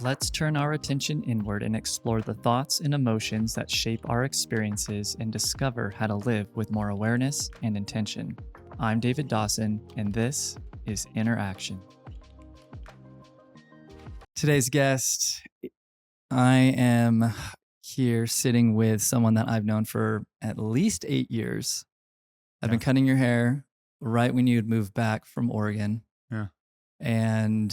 Let's turn our attention inward and explore the thoughts and emotions that shape our experiences and discover how to live with more awareness and intention. I'm David Dawson, and this is Interaction. Today's guest, I am here sitting with someone that I've known for at least 8 years. I've been cutting your hair right when you had moved back from Oregon. Yeah. And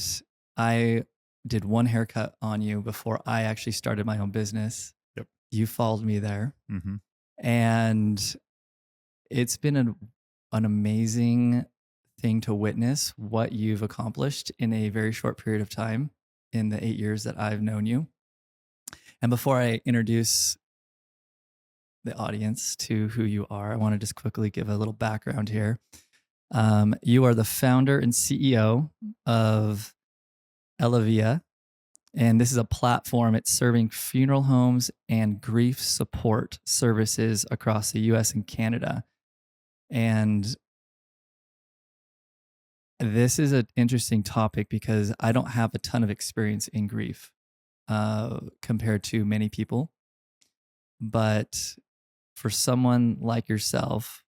I did one haircut on you before I actually started my own business. Yep. You followed me there. Mm-hmm. And it's been an amazing thing to witness what you've accomplished in a very short period of time in the 8 years that I've known you. And before I introduce the audience to who you are, I want to just quickly give a little background here. You are the founder and CEO of Elevia, and this is a platform. It's serving funeral homes and grief support services across the US and Canada. And this is an interesting topic because I don't have a ton of experience in grief compared to many people. But for someone like yourself,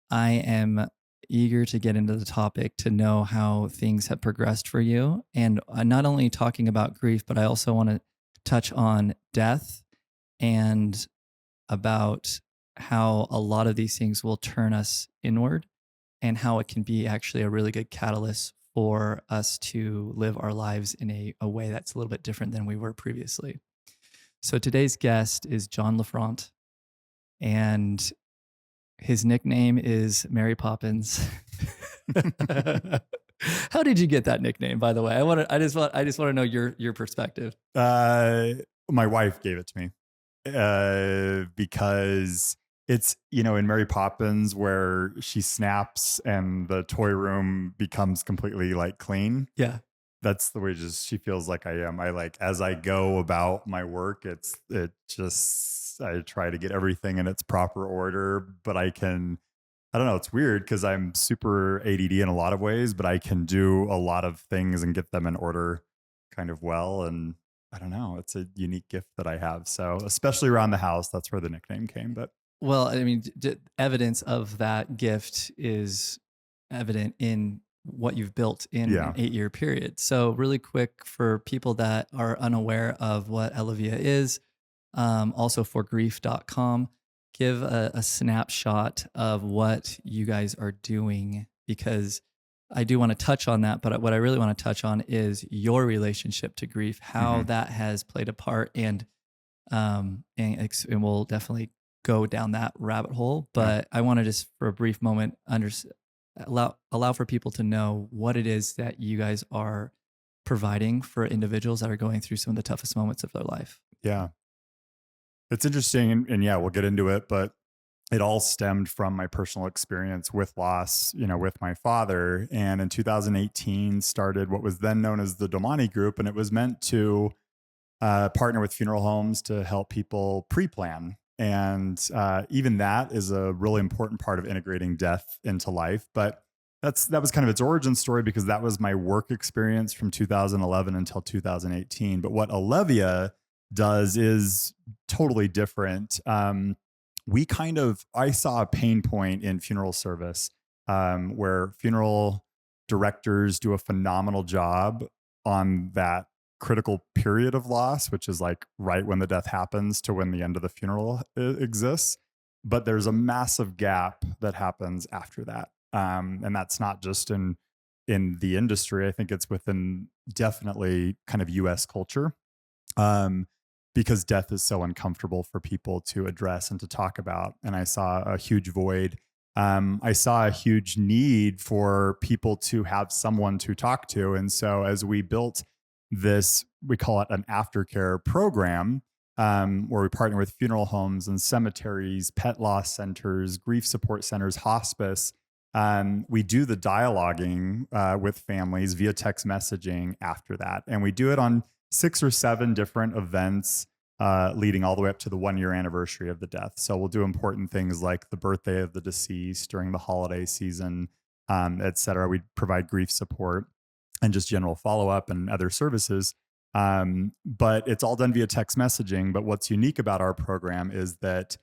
I am eager to get into the topic to know how things have progressed for you. And not only talking about grief, but I also want to touch on death and about how a lot of these things will turn us inward and how it can be actually a really good catalyst for us to live our lives in a way that's a little bit different than we were previously. So today's guest is Jon Lefrandt, and his nickname is Mary Poppins. How did you get that nickname, by the way? I just want to know your perspective. My wife gave it to me because it's, in Mary Poppins where she snaps and the toy room becomes completely like clean. Yeah. That's the way she feels like I am. As I go about my work, I try to get everything in its proper order, but I don't know, it's weird because I'm super ADD in a lot of ways, but I can do a lot of things and get them in order kind of well. And I don't know, it's a unique gift that I have. So especially around the house, that's where the nickname came. But well, I mean, evidence of that gift is evident in what you've built in an 8-year period. So really quick for people that are unaware of what Elevia is, also for grief.com, give a snapshot of what you guys are doing, because I do want to touch on that. But what I really want to touch on is your relationship to grief, how that has played a part, and we'll definitely go down that rabbit hole. But I want to just for a brief moment allow for people to know what it is that you guys are providing for individuals that are going through some of the toughest moments of their life. Yeah. It's interesting. And we'll get into it, but it all stemmed from my personal experience with loss, with my father. And in 2018 started what was then known as the Domani Group. And it was meant to partner with funeral homes to help people pre-plan. And even that is a really important part of integrating death into life. But that was kind of its origin story because that was my work experience from 2011 until 2018. But what Elevia does is totally different. I saw a pain point in funeral service where funeral directors do a phenomenal job on that critical period of loss, which is like right when the death happens to when the end of the funeral exists. But there's a massive gap that happens after that. And that's not just in the industry. I think it's within definitely kind of US culture. Because death is so uncomfortable for people to address and to talk about. And I saw a huge void. I saw a huge need for people to have someone to talk to. And so as we built this, we call it an aftercare program, where we partner with funeral homes and cemeteries, pet loss centers, grief support centers, hospice. We do the dialoguing with families via text messaging after that. And we do it on 6 or 7 different events leading all the way up to the 1-year anniversary of the death. So we'll do important things like the birthday of the deceased during the holiday season, et cetera. We provide grief support. and just general follow up and other services. But it's all done via text messaging. But what's unique about our program is that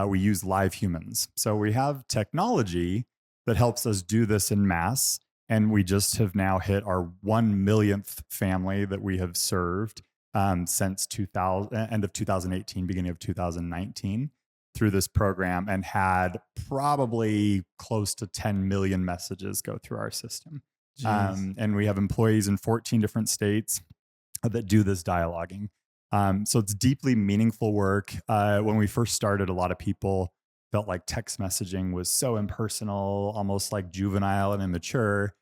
we use live humans. So we have technology that helps us do this in mass. And we just have now hit our 1 millionth family that we have served since 2000, end of 2018, beginning of 2019 through this program, and had probably close to 10 million messages go through our system. Jeez. And we have employees in 14 different states that do this dialoguing. So it's deeply meaningful work. When we first started, a lot of people felt like text messaging was so impersonal, almost like juvenile and immature.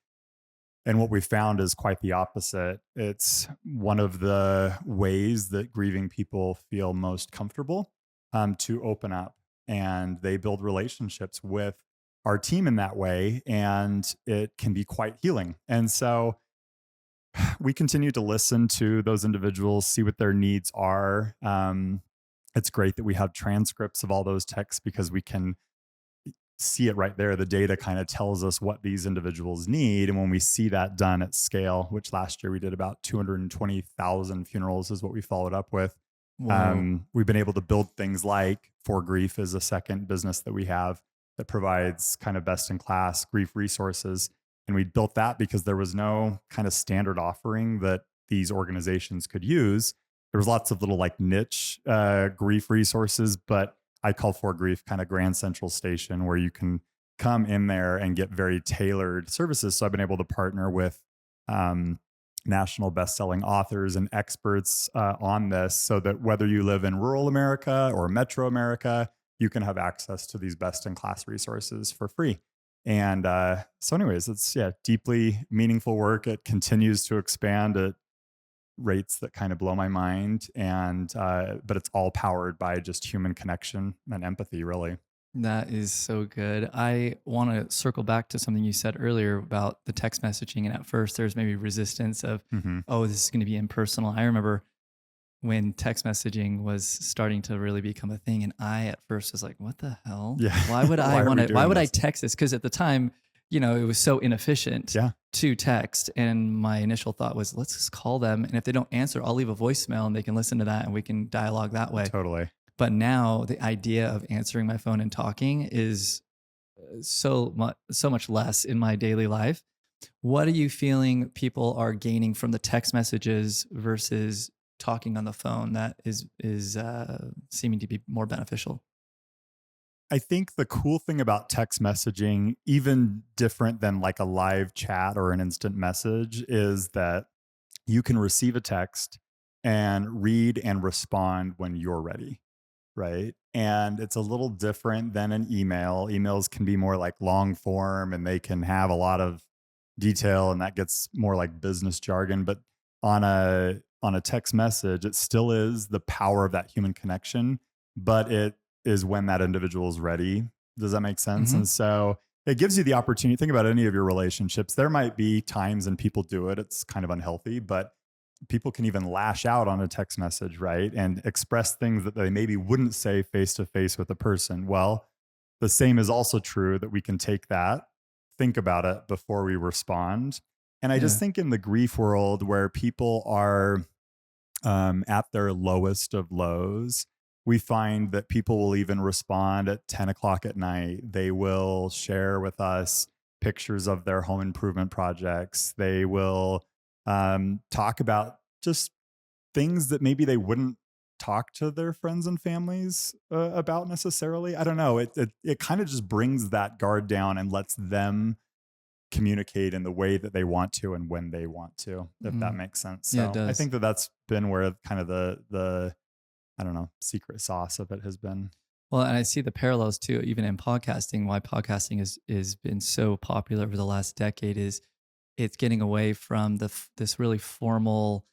And what we found is quite the opposite. It's one of the ways that grieving people feel most comfortable to open up, and they build relationships with our team in that way. And it can be quite healing. And so we continue to listen to those individuals, see what their needs are. It's great that we have transcripts of all those texts because we can see it right there. The data kind of tells us what these individuals need. And when we see that done at scale, which last year we did about 220,000 funerals is what we followed up with. Whoa. We've been able to build things like For Grief is a second business that we have that provides kind of best in class grief resources. And we built that because there was no kind of standard offering that these organizations could use. There was lots of little like niche grief resources, but I call For Grief kind of Grand Central Station, where you can come in there and get very tailored services. So I've been able to partner with national best-selling authors and experts on this, so that whether you live in rural America or metro America, you can have access to these best-in-class resources for free. And so, anyways, it's deeply meaningful work. It continues to expand at rates that kind of blow my mind, and but it's all powered by just human connection and empathy, really. That is so good. I want to circle back to something you said earlier about the text messaging. And at first, there's maybe resistance of, Hmm. oh, this is going to be impersonal. I remember when text messaging was starting to really become a thing. And I at first was like, what the hell? Yeah. Why would I Why are want we to, why doing would I this? text this? Because at the time, it was so inefficient Yeah, to text. And my initial thought was, let's just call them. And if they don't answer, I'll leave a voicemail and they can listen to that and we can dialogue that way. totally. But now the idea of answering my phone and talking is so much less in my daily life. What are you feeling people are gaining from the text messages versus talking on the phone that is seeming to be more beneficial? I think the cool thing about text messaging, even different than like a live chat or an instant message, is that you can receive a text and read and respond when you're ready. Right. And it's a little different than an email. Emails can be more like long form and they can have a lot of detail, and that gets more like business jargon. But on a text message, it still is the power of that human connection, but it is when that individual is ready. Does that make sense? Hmm. And so it gives you the opportunity. Think about any of your relationships. There might be times and people do it. It's kind of unhealthy, but people can even lash out on a text message, right? And express things that they maybe wouldn't say face to face with a person. Well, the same is also true, that we can take that, think about it before we respond. And I just Yeah. think in the grief world where people are at their lowest of lows, we find that people will even respond at 10 o'clock at night. They will share with us pictures of their home improvement projects. They will talk about just things that maybe they wouldn't talk to their friends and families about necessarily. I don't know. It kind of just brings that guard down and lets them communicate in the way that they want to and when they want to, if that Mm. makes sense. Yeah, it So I does. think that that's been where kind of the I don't know, secret sauce of it has been. Well, and I see the parallels too, even in podcasting. Why podcasting is been so popular over the last decade is it's getting away from this really formal,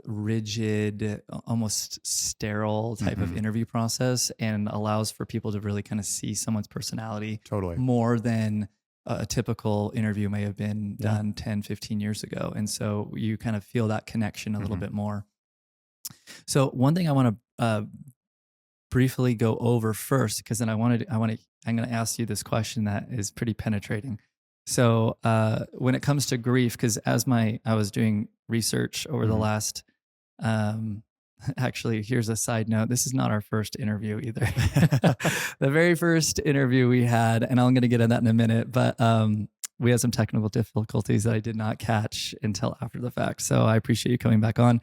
rigid, almost sterile type of Hmm. interview process, and allows for people to really kind of see someone's personality Totally. more than a typical interview may have been Yeah. done 10, 15 years ago. And so you kind of feel that connection a little Hmm. bit more. So one thing I want to briefly go over first, because then I'm going to ask you this question that is pretty penetrating. So when it comes to grief, because I was doing research over the Mhm. last, um, actually, here's a side note. This is not our first interview either. The very first interview we had, and I'm going to get into that in a minute, but we had some technical difficulties that I did not catch until after the fact. So I appreciate you coming back on.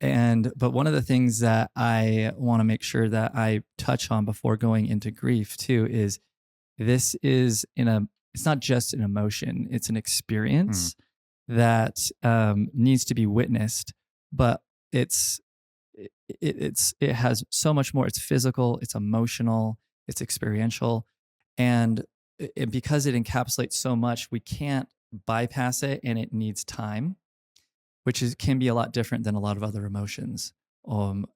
But one of the things that I want to make sure that I touch on before going into grief too is this is it's not just an emotion, it's an Mm. experience that needs to be witnessed, but it's, it has so much more. It's physical, it's emotional, it's experiential. And because it encapsulates so much, we can't bypass it and it needs time, which can be a lot different than a lot of other emotions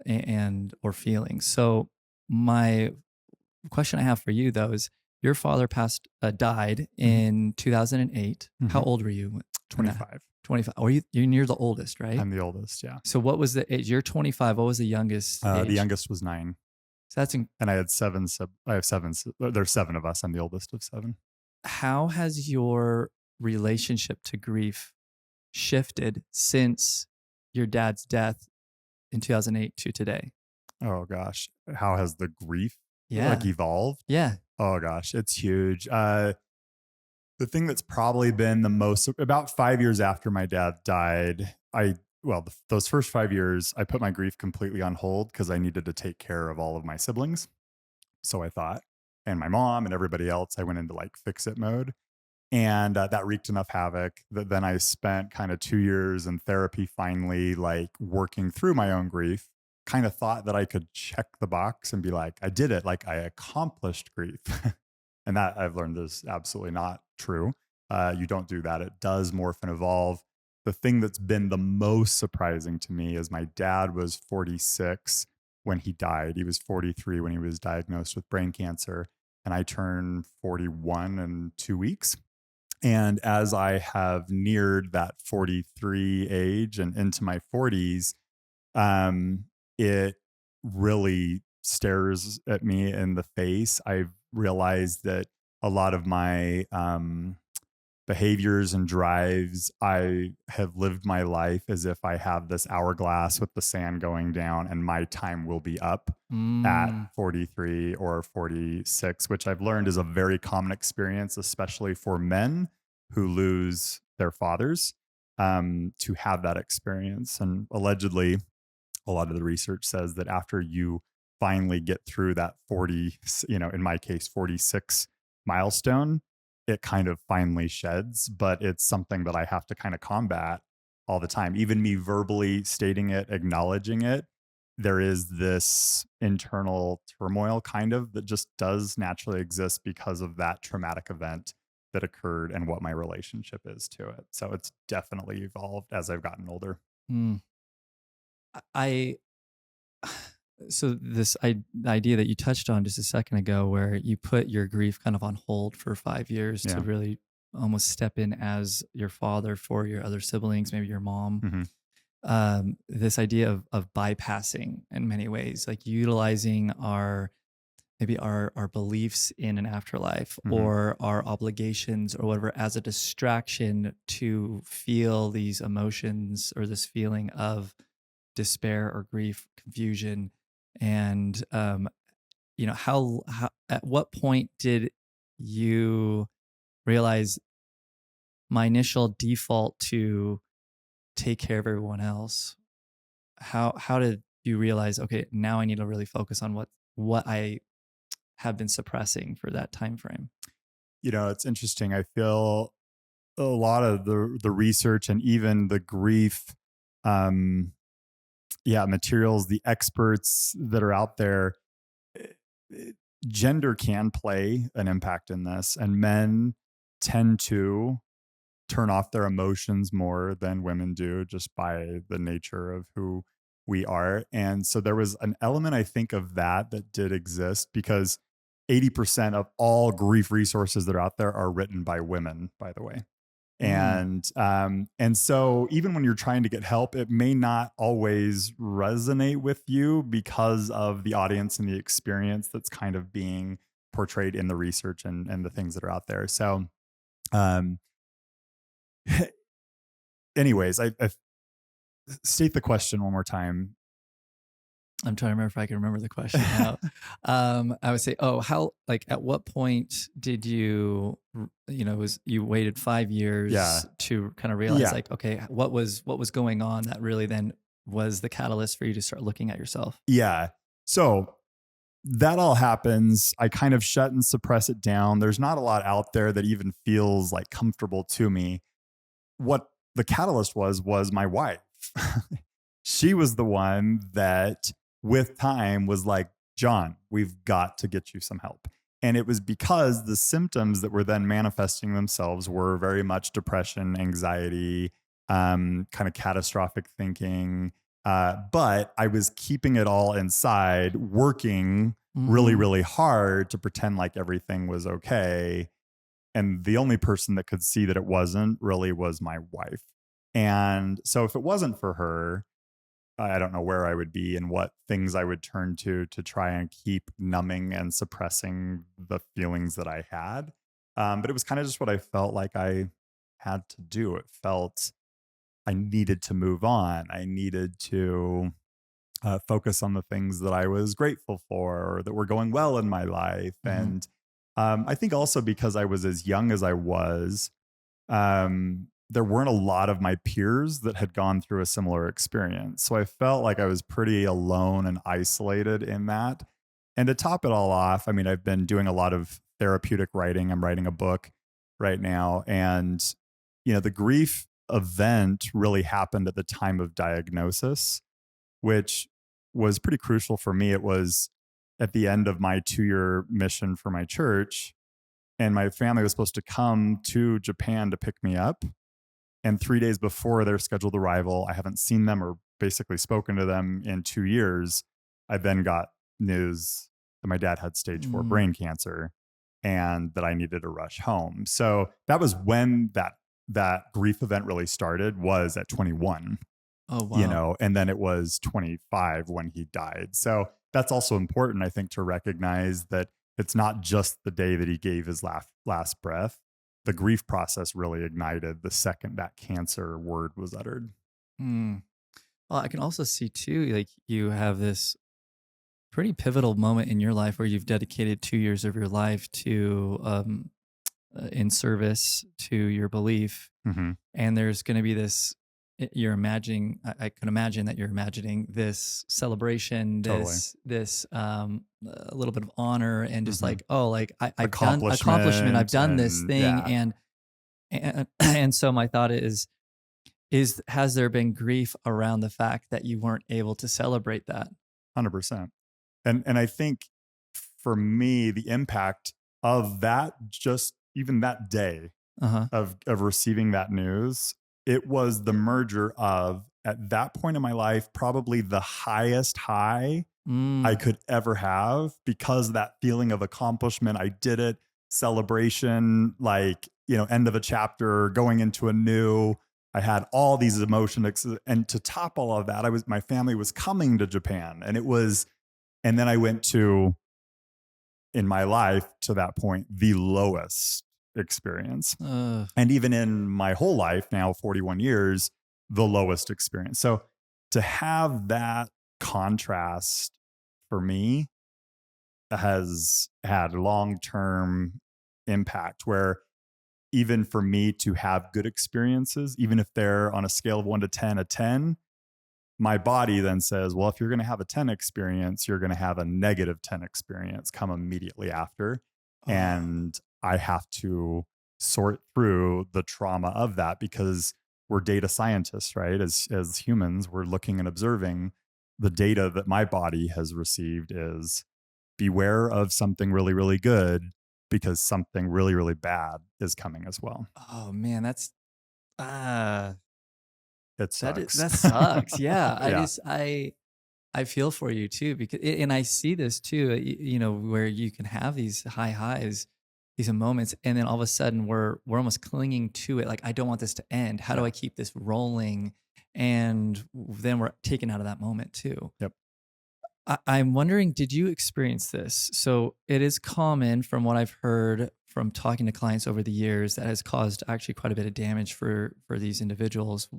and or feelings. So my question I have for you though is your father died Mhm. in 2008. How Mhm. old were you when that 25. 25? Oh, you're near the oldest, right? I'm the oldest, yeah. So what was the age? You're 25. What was the youngest The age? youngest was 9, So and I had 7 I have 7 there's 7 of us. I'm the oldest of 7. how has your relationship to grief shifted since your dad's death in 2008 to today? Oh gosh. How has the grief, like, Yeah. evolved? Yeah. Oh gosh, it's huge. The thing that's probably been the most, about 5 years after my dad died, those first 5 years, I put my grief completely on hold because I needed to take care of all of my siblings, so I thought, and my mom and everybody else. I went into, like, fix it mode, and that wreaked enough havoc that then I spent kind of 2 years in therapy, finally, like, working through my own grief. Kind of thought that I could check the box and be like, I did it, like I accomplished grief. And that, I've learned, is absolutely not true. You don't do that. It does morph and evolve. The thing that's been the most surprising to me is my dad was 46 when he died. He was 43 when he was diagnosed with brain cancer, and I turned 41 in 2 weeks. And as I have neared that 43 age and into my 40s, it really stares at me in the face. I've realized that a lot of my behaviors and drives, I have lived my life as if I have this hourglass with the sand going down and my time will be up at Mm. 43 or 46, which I've learned is a very common experience, especially for men who lose their fathers, to have that experience. And allegedly, a lot of the research says that after you finally get through that 40, in my case, 46 milestone, it kind of finally sheds, but it's something that I have to kind of combat all the time. Even me verbally stating it, acknowledging it, there is this internal turmoil kind of that just does naturally exist because of that traumatic event that occurred and what my relationship is to it. So it's definitely evolved as I've gotten older. Mm. I so the idea that you touched on just a second ago, where you put your grief kind of on hold for 5 years to Yeah. really almost step in as your father for your other siblings, maybe your mom. Hmm. This idea of bypassing in many ways, like utilizing our beliefs in an afterlife Hmm. or our obligations or whatever as a distraction to feel these emotions or this feeling of despair or grief, confusion. And how at what point did you realize my initial default to take care of everyone else? How did you realize, okay, now I need to really focus on what I have been suppressing for that time frame? It's interesting. I feel a lot of the research and even the grief, um, materials, the experts that are out there, eh, eh, gender can play an impact in this, and men tend to turn off their emotions more than women do just by the nature of who we are. And so there was an element, I think, of that did exist because 80% of all grief resources that are out there are written by women, by the way. Mm, And so even when you're trying to get help, it may not always resonate with you because of the audience and the experience that's kind of being portrayed in the research and the things that are out there. So Um, anyways, I state the question one more time. I'm trying to remember if I can remember the question now. I would say, oh, how, like, at what point did you, was you waited 5 years Yeah. to kind of realize, Yeah. like, okay, what was going on that really then was the catalyst for you to start looking at yourself? Yeah. So that all happens. I kind of shut and suppress it down. There's not a lot out there that even feels like comfortable to me. What the catalyst was my wife. She was the one that, with time, was like, Jon, we've got to get you some help. And it was because the symptoms that were then manifesting themselves were very much depression, anxiety, kind of catastrophic thinking. But I was keeping it all inside, working really, Mm, really hard to pretend like everything was okay. And the only person that could see that it wasn't really was my wife. And so if it wasn't for her, I don't know where I would be and what things I would turn to try and keep numbing and suppressing the feelings that I had. But it was kind of just what I felt like I had to do. It felt I needed to move on. I needed to focus on the things that I was grateful for or that were going well in my life. mhm. And I think also because I was as young as I was, there weren't a lot of my peers that had gone through a similar experience. So I felt like I was pretty alone and isolated in that. And to top it all off, I mean, I've been doing a lot of therapeutic writing. I'm writing a book right now. And, the grief event really happened at the time of diagnosis, which was pretty crucial for me. It was at the end of my 2-year mission for my church, and my family was supposed to come to Japan to pick me up. And 3 days before their scheduled arrival, I haven't seen them or basically spoken to them in 2 years. I then got news that my dad had stage 4 Mm. brain cancer and that I needed to rush home. So that was when that grief event really started, was at 21, Oh, wow. and then it was 25 when he died. So that's also important, I think, to recognize that it's not just the day that he gave his last breath. The grief process really ignited the second that cancer word was uttered. Mm. Well, I can also see too, like, you have this pretty pivotal moment in your life where you've dedicated 2 years of your life to in service to your belief, Mm-hmm. and there's going to be this, you're imagining, I can imagine that you're imagining this celebration, Totally. this a little bit of honor, and just Mm-hmm. like, oh, like, I've done accomplishment, I've Accomplishment done this and thing. yeah, And so my thought is has there been grief around the fact that you weren't able to celebrate that? 100%. And I think for me, the impact of that, just even that day, Uh-huh. of receiving that news, it was the merger of, at that point in my life, probably the highest high I Mm. could ever have, because that feeling of accomplishment, I did it, celebration, like, end of a chapter, going into a new, I had all these emotions. And to top all of that, my family was coming to Japan, and it was, and then I went to, in my life to that point, the lowest experience, Uh, and even in my whole life now, 41 years, the lowest experience. So to have that contrast for me has had long-term impact, where even for me to have good experiences, even if they're on a scale of 1 to 10, a 10, my body then says, well, if you're going to have a 10 experience, you're going to have a negative 10 experience come immediately after. oh, And I have to sort through the trauma of that, because we're data scientists, right? As humans, we're looking and observing. The data that my body has received is, beware of something really, really good, because something really, really bad is coming as well. oh man, that's ah It sucks. that sucks. Yeah, Yeah. I feel for you too, because and I see this too, where you can have these high highs, these moments, and then all of a sudden we're almost clinging to it. Like, I don't want this to end. How do Yeah. I keep this rolling? And then we're taken out of that moment too. Yep. I'm wondering, did you experience this? So it is common from what I've heard from talking to clients over the years that has caused actually quite a bit of damage for these individuals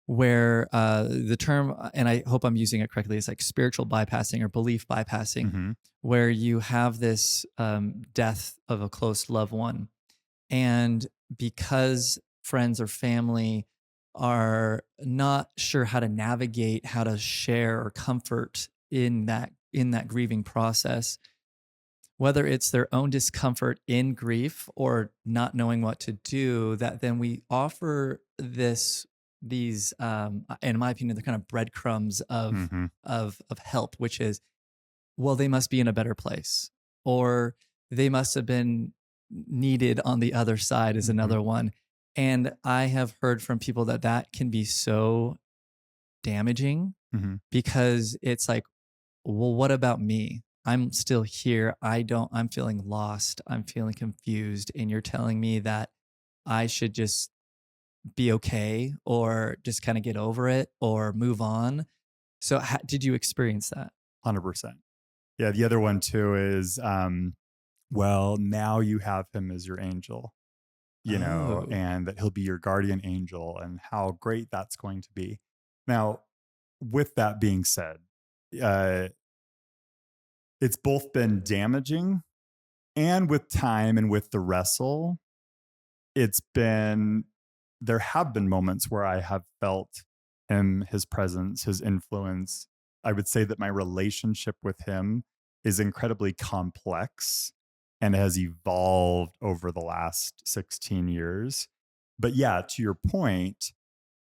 where the term, and I hope I'm using it correctly, is like spiritual bypassing or belief bypassing, Mm-hmm. where you have this death of a close loved one. And because friends or family are not sure how to navigate, how to share or comfort in that grieving process, whether it's their own discomfort in grief or not knowing what to do, that then we offer these in my opinion, they're kind of breadcrumbs of Mm-hmm. of help, which is, well, they must be in a better place, or they must have been needed on the other side is Mm-hmm. another one. And I have heard from people that that can be so damaging Mm-hmm. because it's like, well, what about me? I'm still here. I'm feeling lost. I'm feeling confused. And you're telling me that I should just be okay or just kind of get over it or move on. So, did you experience that? 100%. Yeah. The other one too is, well, now you have him as your angel, Oh, and that he'll be your guardian angel and how great that's going to be. Now, with that being said, uh, it's both been damaging and with time and with the wrestle, it's been, there have been moments where I have felt him, his presence, his influence. I would say that my relationship with him is incredibly complex and has evolved over the last 16 years. But yeah, to your point,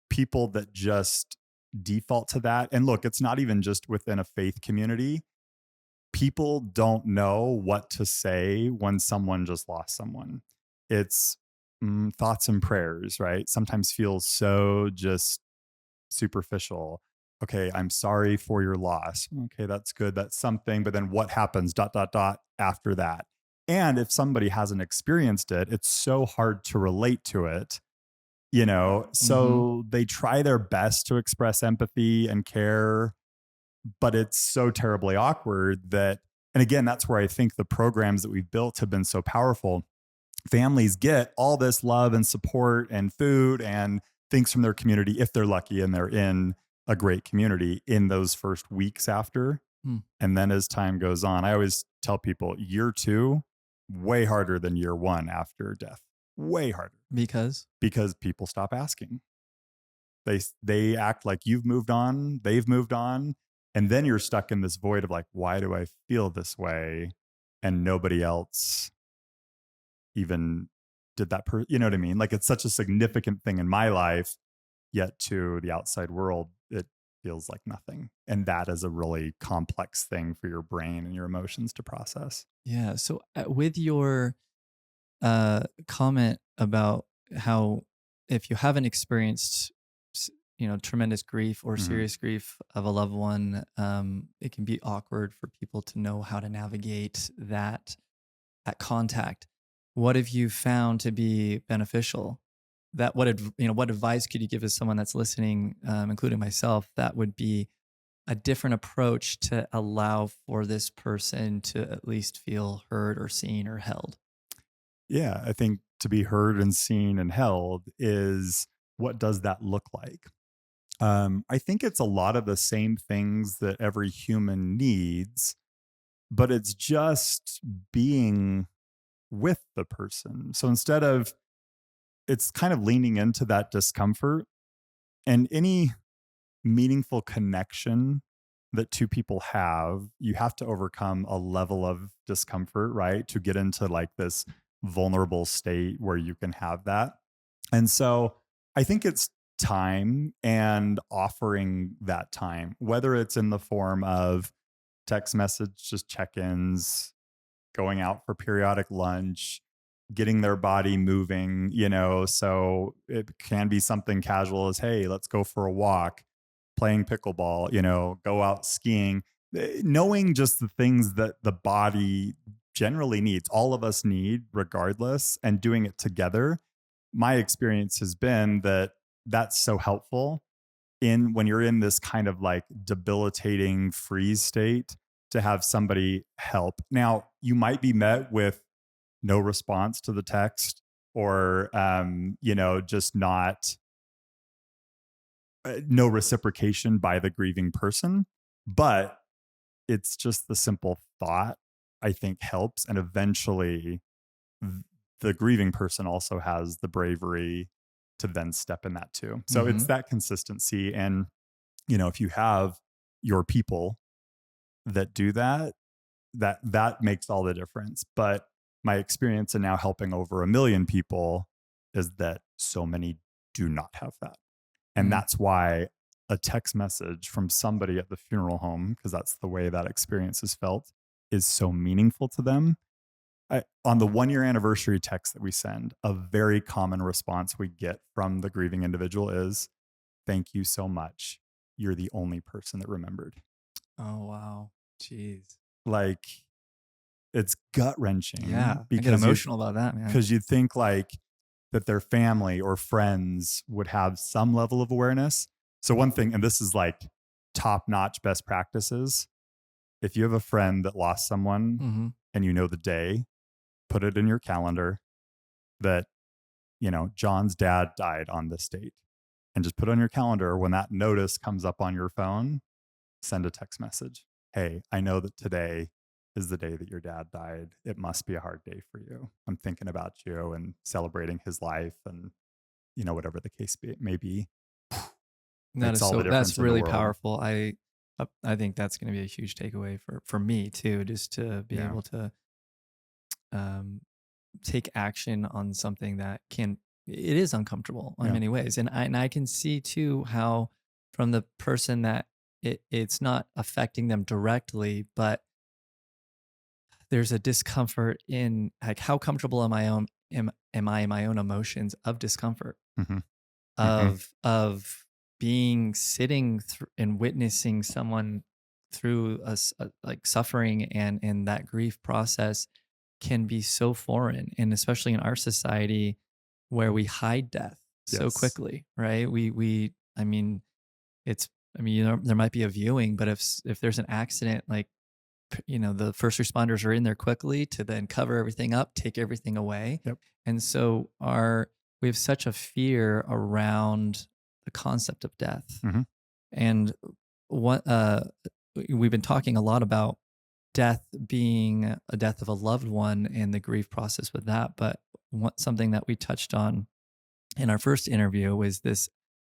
people that just default to that, and look, it's not even just within a faith community. People don't know what to say when someone just lost someone. It's thoughts and prayers, right? Sometimes feels so just superficial. Okay, I'm sorry for your loss. Okay, that's good. That's something. But then what happens, dot, dot, dot, after that? And if somebody hasn't experienced it, it's so hard to relate to it, mm-hmm. So they try their best to express empathy and care, but it's so terribly awkward that, and again, that's where I think the programs that we've built have been so powerful. Families get all this love and support and food and things from their community if they're lucky and they're in a great community in those first weeks after. And then as time goes on, I always tell people year two, way harder than year one after death, way harder Because because people stop asking. They act like you've moved on, they've moved on, and then you're stuck in this void of like, why do I feel this way? And nobody else even did that you know what I mean? Like it's such a significant thing in my life, yet to the outside world, it feels like nothing. And that is a really complex thing for your brain and your emotions to process. yeah. So with your comment about how if you haven't experienced tremendous grief or Mm-hmm. serious grief of a loved one, it can be awkward for people to know how to navigate that contact. What have you found to be beneficial? That what advice could you give as someone that's listening, including myself, that would be a different approach to allow for this person to at least feel heard or seen or held? Yeah, I think to be heard and seen and held is, what does that look like? I think it's a lot of the same things that every human needs, but it's just being with the person. So instead of, it's kind of leaning into that discomfort, and any meaningful connection that two people have, you have to overcome a level of discomfort, right? To get into like this vulnerable state where you can have that. And so I think it's time and offering that time, whether it's in the form of text message, just check ins, going out for periodic lunch, getting their body moving, So it can be something casual as, hey, let's go for a walk, playing pickleball, go out skiing, knowing just the things that the body generally needs, all of us need regardless, and doing it together. My experience has been that that's so helpful. when you're in this kind of like debilitating freeze state, to have somebody help. Now, you might be met with no response to the text, or just not no reciprocation by the grieving person, but it's just the simple thought, I think, helps. And eventually the grieving person also has the bravery to then step in that too. So it's Mm-hmm. that consistency. And, if you have your people that do that, that makes all the difference. But my experience in now helping over 1 million people is that so many do not have that. And Mm. that's why a text message from somebody at the funeral home, because that's the way that experience is felt, is so meaningful to them. On the 1 year anniversary text that we send, a very common response we get from the grieving individual is, "Thank you so much. You're the only person that remembered." Oh, wow. Jeez. Like, it's gut wrenching Yeah. I get because emotional about that, man. you'd think like that their family or friends would have some level of awareness. So one thing, and this is like top notch best practices, if you have a friend that lost someone Mm-hmm. and you know the day, put it in your calendar that, John's dad died on this date, and just put it on your calendar. When that notice comes up on your phone, send a text message. "Hey, I know that today is the day that your dad died. It must be a hard day for you. I'm thinking about you and celebrating his life," and, whatever the case may be. Makes all the That's difference in the really world. powerful. I think that's going to be a huge takeaway for me too, just to be Yeah. able to um, take action on something that it is uncomfortable in Yeah. many ways. And I can see too how from the person that it's not affecting them directly, but there's a discomfort in like how comfortable am I in my own emotions of discomfort, Hmm. Hmm. of being sitting and witnessing someone through like suffering and that grief process can be so foreign, and especially in our society where we hide death so Yes. quickly, right? We I mean, it's I mean, there might be a viewing, but if there's an accident, like, the first responders are in there quickly to then cover everything up, take everything away. Yep. And so we have such a fear around the concept of death. Hmm. And what we've been talking a lot about death being a death of a loved one and the grief process with that. But something that we touched on in our first interview was this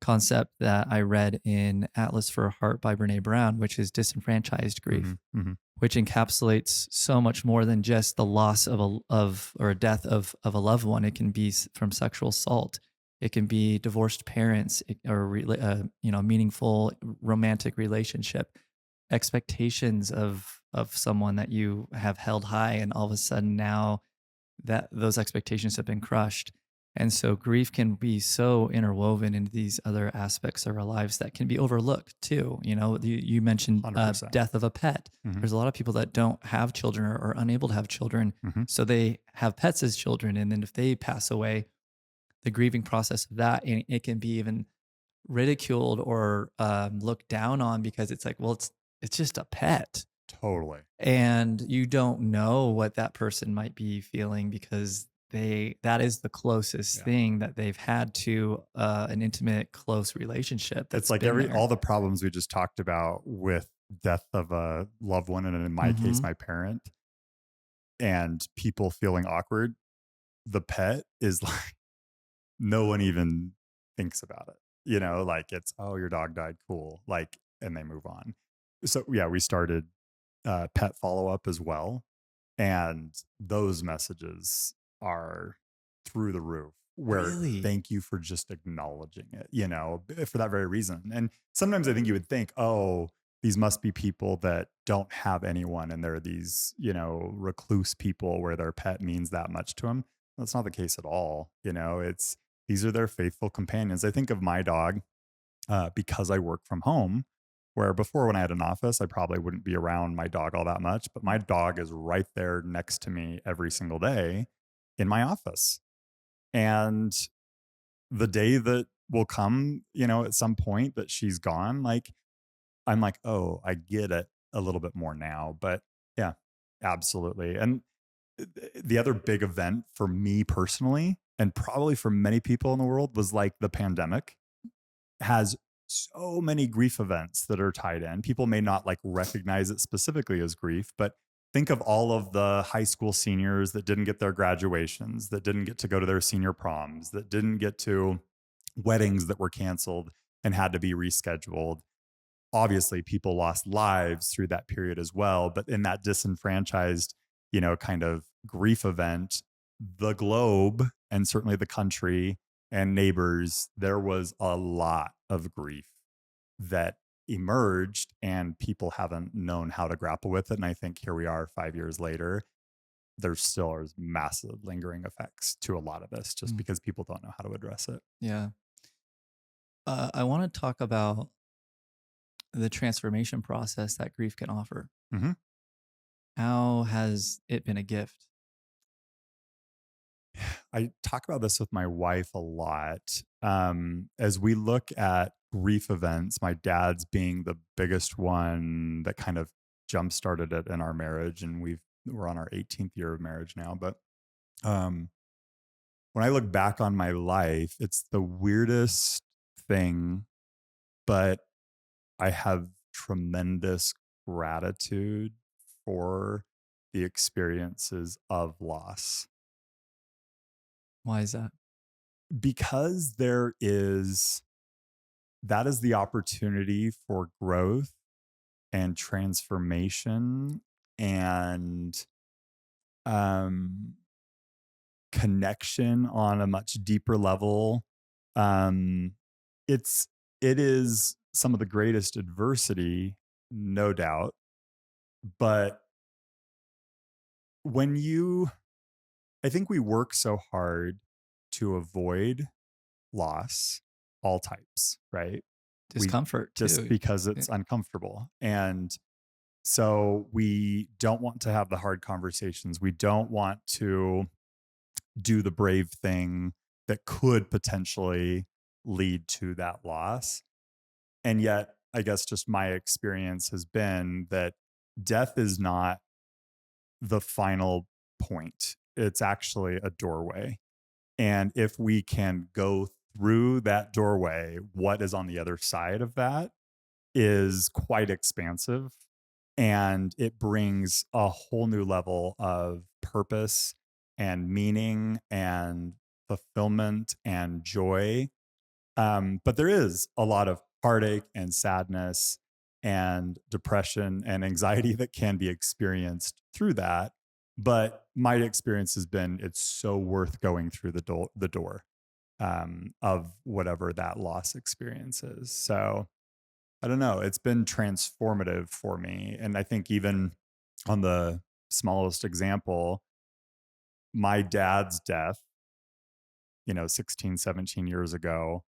concept that I read in Atlas for a Heart by Brene Brown, which is disenfranchised Hmm. grief, Hmm. which encapsulates so much more than just the loss or a death of a loved one. It can be from sexual assault. It can be divorced parents, or meaningful romantic relationship, expectations of someone that you have held high, and all of a sudden now that those expectations have been crushed. And so grief can be so interwoven into these other aspects of our lives that can be overlooked too. You mentioned 100%. death of a pet. Hmm. There's a lot of people that don't have children, or are unable to have children. Hmm. So they have pets as children. And then if they pass away, the grieving process of that, and it can be even ridiculed or looked down on because it's like, well, it's just a pet, Totally. and you don't know what that person might be feeling because that is the closest Yeah. thing that they've had to an intimate, close relationship It's that's like been there. all the problems we just talked about with death of a loved one, and in my case, Mm-hmm. my parent, and people feeling awkward. The pet is like, no one even thinks about it. Like, it's, "Oh, your dog died. Cool." Like, and they move on. So yeah, we started pet follow up as well. And those messages are through the roof, where Really? thank you for just acknowledging it, for that very reason. And sometimes I think you would think, oh, these must be people that don't have anyone, and they're these, recluse people where their pet means that much to them. That's not the case at all. These are their faithful companions. I think of my dog, because I work from home, where before, when I had an office, I probably wouldn't be around my dog all that much, but my dog is right there next to me every single day in my office. And the day that will come, at some point that she's gone. Like, I'm like, oh, I get it a little bit more now. But yeah, absolutely. And the other big event for me personally, and probably for many people in the world, was like the pandemic has so many grief events that are tied in. People may not like recognize it specifically as grief, but think of all of the high school seniors that didn't get their graduations, that didn't get to go to their senior proms, that didn't get to weddings that were canceled and had to be rescheduled. Obviously, people lost lives through that period as well. But in that disenfranchised, kind of grief event, the globe and certainly the country and neighbors, there was a lot of grief that emerged, and people haven't known how to grapple with it. And I think here we are 5 years later, there still are massive lingering effects to a lot of this just Mm, because people don't know how to address it. yeah. I want to talk about the transformation process that grief can offer. Mhm. How has it been a gift? I talk about this with my wife a lot. As we look at grief events, my dad's being the biggest one that kind of jump started it in our marriage, and we're on our 18th year of marriage now. But um, when I look back on my life, it's the weirdest thing, but I have tremendous gratitude for the experiences of loss Why is that? because that is the opportunity for growth and transformation and um, connection on a much deeper level. Um, it's it is some of the greatest adversity, no doubt. But when you, I think we work so hard to avoid loss, all types, right? We Discomfort just too. because Yeah. it's uncomfortable. And so we don't want to have the hard conversations. We don't want to do the brave thing that could potentially lead to that loss. And yet, I guess just my experience has been that death is not the final point, it's actually a doorway. And if we can go through that doorway, what is on the other side of that is quite expansive, and it brings a whole new level of purpose and meaning and fulfillment and joy. But there is a lot of heartache and sadness and depression and anxiety that can be experienced through that. But my experience has been it's so worth going through the door of whatever that loss experience is. So I don't know. It's been transformative for me. And I think even on the smallest example, my dad's death, 16, 17 years ago,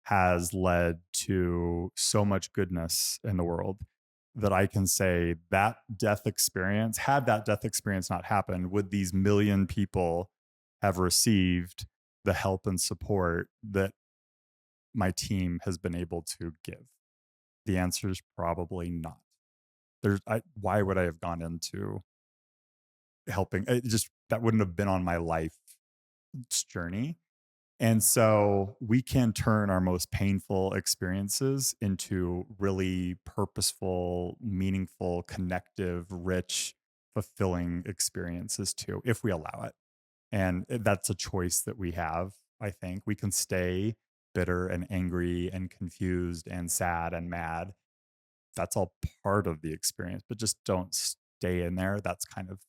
has led to so much goodness in the world that I can say that death experience, had that death experience not happened, would these million people have received the help and support that my team has been able to give? The answer is probably not. Why would I have gone into helping? It just that wouldn't have been on my life's journey. And so we can turn our most painful experiences into really purposeful, meaningful, connective, rich, fulfilling experiences too, if we allow it. And that's a choice that we have. I think we can stay bitter and angry and confused and sad and mad. That's all part of the experience, but just don't stay in there. That's kind of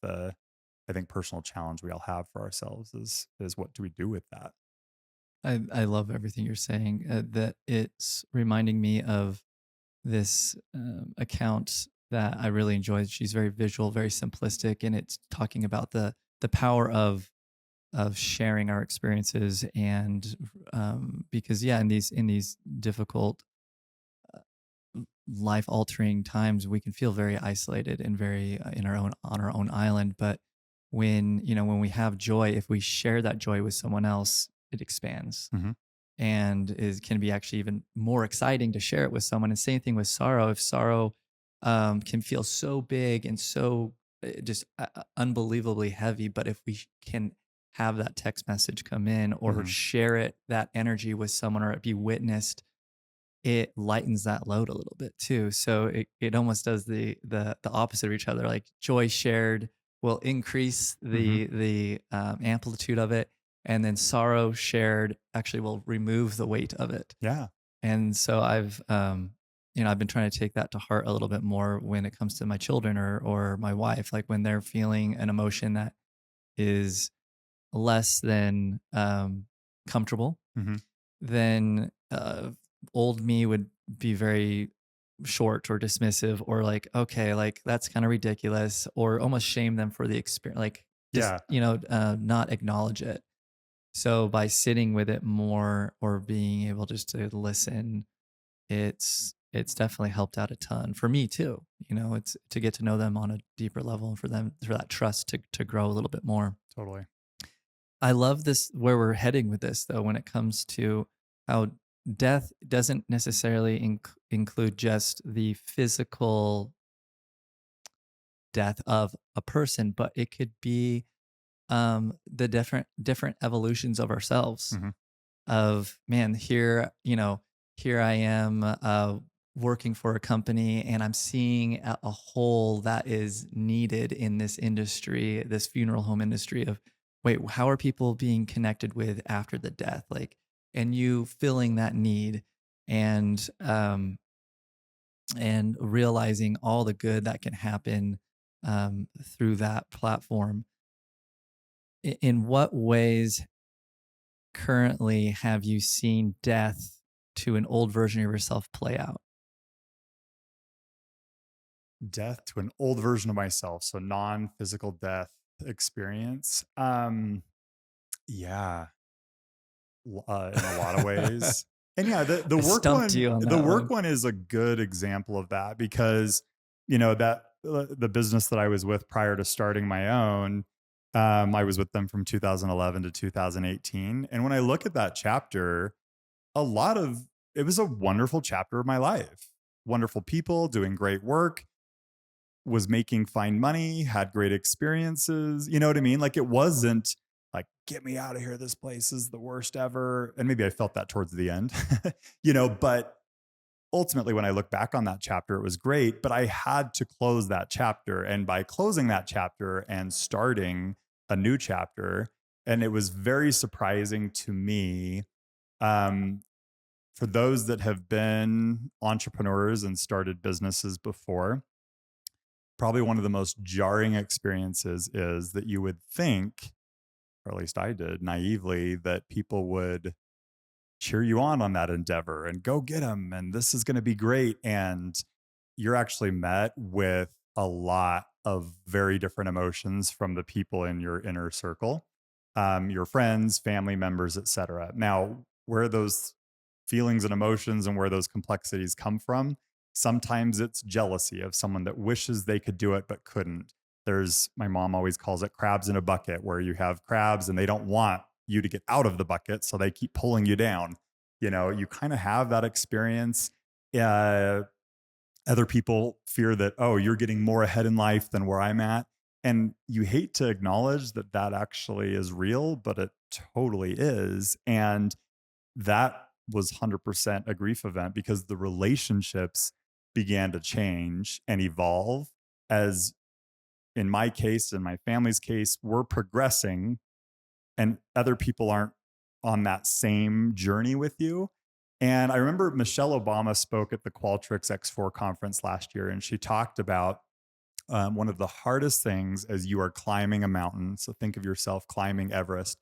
I think, personal challenge we all have for ourselves is what do we do with that? I love everything you're saying. That it's reminding me of this account that I really enjoyed. She's very visual, very simplistic, and it's talking about the power of sharing our experiences and because yeah, in these difficult life altering times, we can feel very isolated and very in our own on our own island. But when when we have joy, if we share that joy with someone else, it expands. Mhm. and is can be actually even more exciting to share it with someone. And same thing with sorrow. If sorrow can feel so big and so just unbelievably heavy, but if we can have that text message come in or Hmm. share it, that energy with someone, or it be witnessed, it lightens that load a little bit too. So it almost does the opposite of each other. Like joy shared will increase Hmm. the amplitude of it, and then sorrow shared actually will remove the weight of it. Yeah. And so I've been trying to take that to heart a little bit more when it comes to my children or my wife. Like when they're feeling an emotion that is less than comfortable, Hmm. then old me would be very short or dismissive, or like, okay, like that's kind of ridiculous, or almost shame them for the experience, like just, Yeah. not acknowledge it. So by sitting with it more or being able just to listen, it's definitely helped out a ton for me too. It's to get to know them on a deeper level, and for that trust to grow a little bit more. Totally. I love this where we're heading with this though, when it comes to how death doesn't necessarily include just the physical death of a person, but it could be the different evolutions of ourselves. Hmm. Of man, here I am working for a company, and I'm seeing a hole that is needed in this industry, this funeral home industry. Of wait, how are people being connected with after the death? Like, and you filling that need, and realizing all the good that can happen through that platform. In what ways currently have you seen death to an old version of yourself play out? Death to an old version of myself. So non-physical death experience. Yeah, in a lot of ways. And yeah, the I work stumped one, you on the that work one. one is a good example of that because that the business that I was with prior to starting my own, I was with them from 2011 to 2018. And when I look at that chapter, a lot of it was a wonderful chapter of my life. Wonderful people doing great work, was making fine money, had great experiences. You know what I mean? Like it wasn't like, get me out of here. This place is the worst ever. And maybe I felt that towards the end, but ultimately when I look back on that chapter, it was great, but I had to close that chapter. And by closing that chapter and starting a new chapter, and it was very surprising to me, um, for those that have been entrepreneurs and started businesses before, probably one of the most jarring experiences is that you would think, or at least I did naively, that people would cheer you on that endeavor and go get them. And this is going to be great. And you're actually met with a lot of very different emotions from the people in your inner circle, your friends, family members, etc. Now, where those feelings and emotions and where those complexities come from, sometimes it's jealousy of someone that wishes they could do it but couldn't. There's, my mom always calls it crabs in a bucket, where you have crabs and they don't want you to get out of the bucket, so they keep pulling you down. You kind of have that experience. Uh, Other people fear that, oh, you're getting more ahead in life than where I'm at. And you hate to acknowledge that that actually is real, but it totally is. And that was 100% a grief event because the relationships began to change and evolve as, in my case, in my family's case, we're progressing and other people aren't on that same journey with you. And I remember Michelle Obama spoke at the Qualtrics X4 conference last year, and she talked about one of the hardest things as you are climbing a mountain. So think of yourself climbing Everest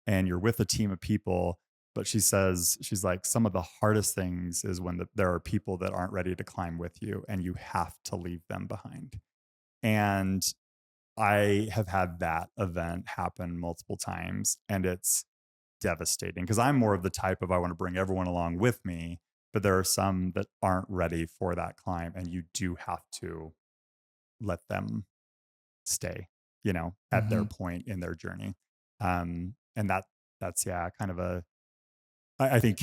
and you're with a team of people. But she says, she's like, some of the hardest things is when there are people that aren't ready to climb with you and you have to leave them behind. And I have had that event happen multiple times, and it's devastating because I'm more of the type of, I want to bring everyone along with me, but there are some that aren't ready for that climb, and you do have to let them stay, at their Hmm. point in their journey. And that's, yeah, kind of I think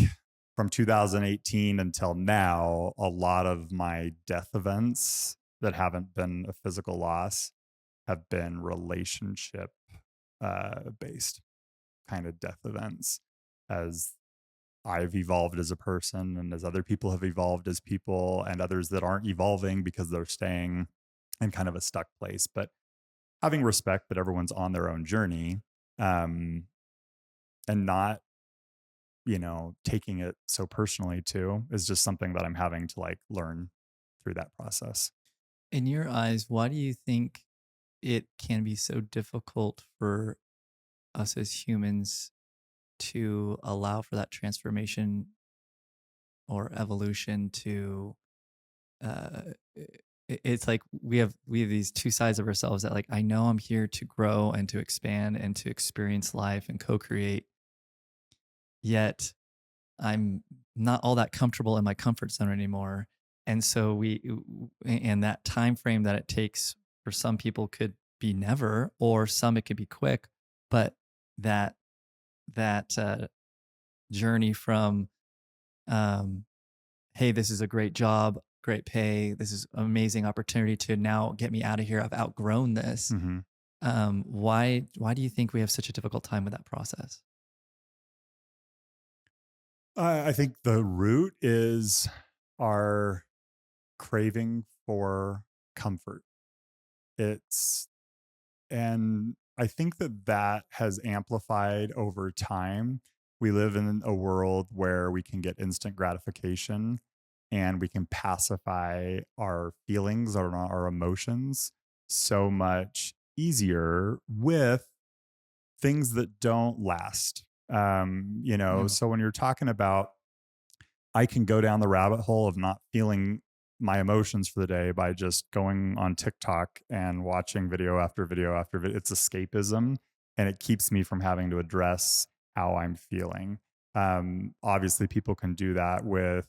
from 2018 until now, a lot of my death events that haven't been a physical loss have been relationship based kind of death events, as I've evolved as a person and as other people have evolved as people, and others that aren't evolving because they're staying in kind of a stuck place. But having respect that everyone's on their own journey, um, and not, taking it so personally too, is just something that I'm having to like learn through that process. In your eyes, why do you think it can be so difficult for us as humans to allow for that transformation or evolution to uh it's like we have these two sides of ourselves that like I know I'm here to grow and to expand and to experience life and co-create, yet I'm not all that comfortable in my comfort zone anymore. And so and that time frame that it takes for some people could be never, or some it could be quick, but that that journey from um, hey, this is a great job, great pay, this is an amazing opportunity to now get me out of here. I've outgrown this. Hmm. Why do you think we have such a difficult time with that process? I think the root is our craving for comfort. It's And I think that that has amplified over time. We live in a world where we can get instant gratification and we can pacify our feelings or our emotions so much easier with things that don't last. Yeah. So when you're talking about, I can go down the rabbit hole of not feeling my emotions for the day by just going on TikTok and watching video after video after video. It's escapism, and it keeps me from having to address how I'm feeling. Obviously, people can do that with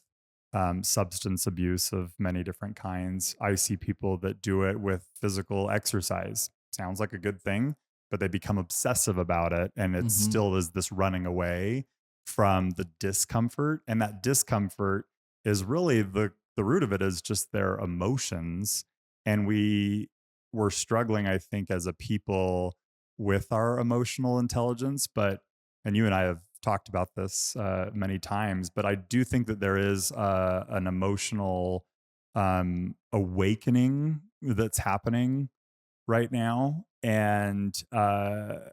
substance abuse of many different kinds. I see people that do it with physical exercise. Sounds like a good thing, but they become obsessive about it. And it Hmm. still is this running away from the discomfort. And that discomfort is really the root of it is just their emotions. And were struggling, I think, as a people with our emotional intelligence. But, and you and I have talked about this many times, but I do think that there is an emotional awakening that's happening right now. And I